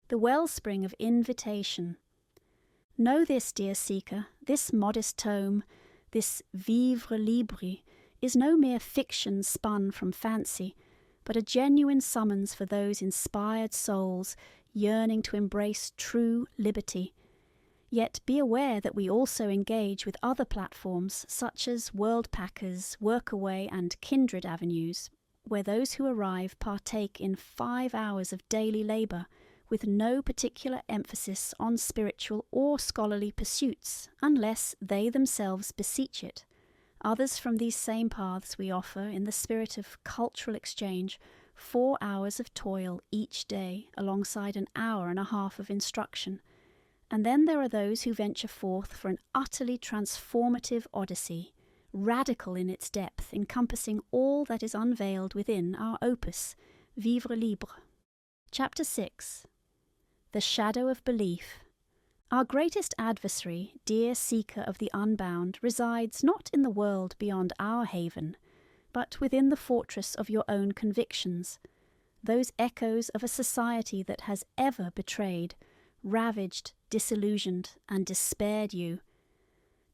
the wellspring of invitation. Know this, dear seeker, this modest tome, this vivre libre, is no mere fiction spun from fancy, but a genuine summons for those inspired souls yearning to embrace true liberty. Yet be aware that we also engage with other platforms such as World Packers, Workaway and kindred avenues, where those who arrive partake in 5 hours of daily labour with no particular emphasis on spiritual or scholarly pursuits, unless they themselves beseech it. Others from these same paths we offer, in the spirit of cultural exchange, 4 hours of toil each day alongside an hour and a half of instruction. And then there are those who venture forth for an utterly transformative odyssey, radical in its depth, encompassing all that is unveiled within our opus, Vivre Libre. Chapter 6. The Shadow of Belief. Our greatest adversary, dear seeker of the unbound, resides not in the world beyond our haven, but within the fortress of your own convictions, those echoes of a society that has ever betrayed, ravaged, disillusioned, and despaired you.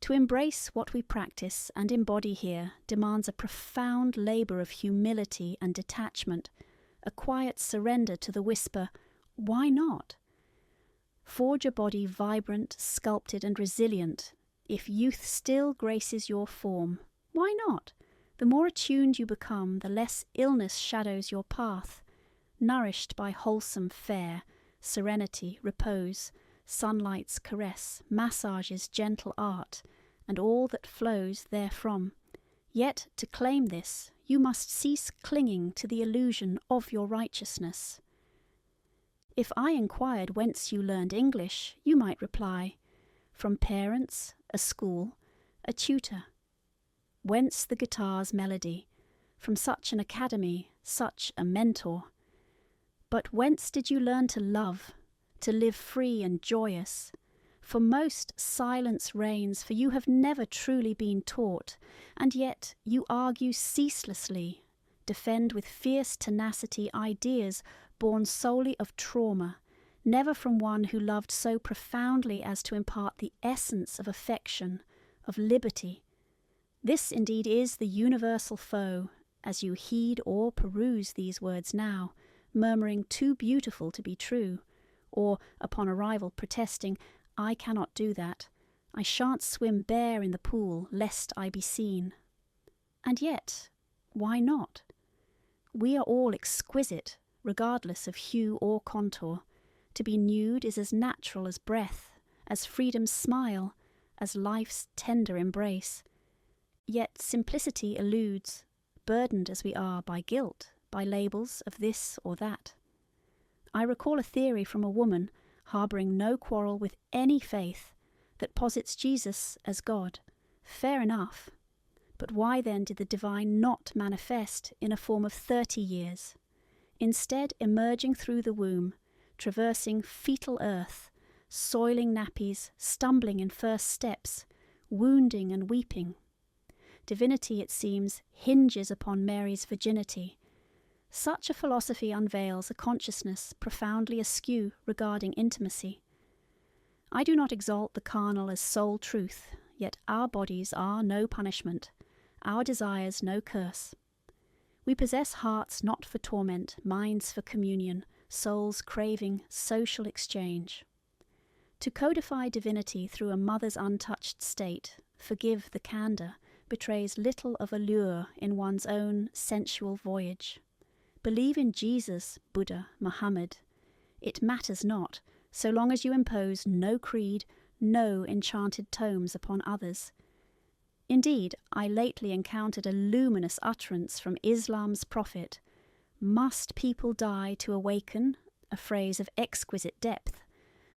To embrace what we practice and embody here demands a profound labour of humility and detachment, a quiet surrender to the whisper, why not? Forge a body vibrant, sculpted, and resilient. If youth still graces your form, why not? The more attuned you become, the less illness shadows your path. Nourished by wholesome fare, serenity, repose, sunlight's caress, massage's gentle art, and all that flows therefrom. Yet to claim this, you must cease clinging to the illusion of your righteousness. If I inquired whence you learned English, you might reply, from parents, a school, a tutor. Whence the guitar's melody? From such an academy, such a mentor. But whence did you learn to love, to live free and joyous? For most silence reigns, for you have never truly been taught, and yet you argue ceaselessly, defend with fierce tenacity ideas born solely of trauma, never from one who loved so profoundly as to impart the essence of affection, of liberty. This indeed is the universal foe, as you heed or peruse these words now, murmuring too beautiful to be true, or upon arrival protesting, I cannot do that, I shan't swim bare in the pool, lest I be seen. And yet, why not? We are all exquisite, regardless of hue or contour. To be nude is as natural as breath, as freedom's smile, as life's tender embrace. Yet simplicity eludes, burdened as we are by guilt, by labels of this or that. I recall a theory from a woman, harbouring no quarrel with any faith, that posits Jesus as God. Fair enough. But why then did the divine not manifest in a form of 30 years? Instead, emerging through the womb, traversing fetal earth, soiling nappies, stumbling in first steps, wounding and weeping. Divinity, it seems, hinges upon Mary's virginity. Such a philosophy unveils a consciousness profoundly askew regarding intimacy. I do not exalt the carnal as sole truth, yet our bodies are no punishment, our desires no curse. We possess hearts not for torment, minds for communion, souls craving social exchange. To codify divinity through a mother's untouched state, forgive the candour, betrays little of allure in one's own sensual voyage. Believe in Jesus, Buddha, Muhammad. It matters not, so long as you impose no creed, no enchanted tomes upon others. Indeed, I lately encountered a luminous utterance from Islam's prophet. Must people die to awaken? A phrase of exquisite depth.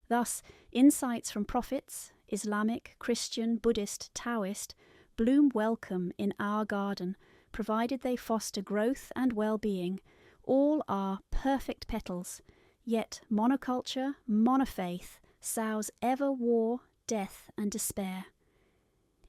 Thus, insights from prophets, Islamic, Christian, Buddhist, Taoist, bloom welcome in our garden, provided they foster growth and well-being. All are perfect petals, yet monoculture, monofaith, sows ever war, death, and despair.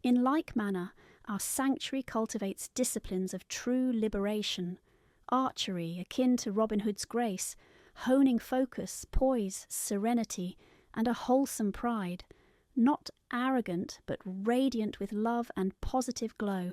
In like manner, our sanctuary cultivates disciplines of true liberation, archery akin to Robin Hood's grace, honing focus, poise, serenity, and a wholesome pride, not arrogant but radiant with love and positive glow.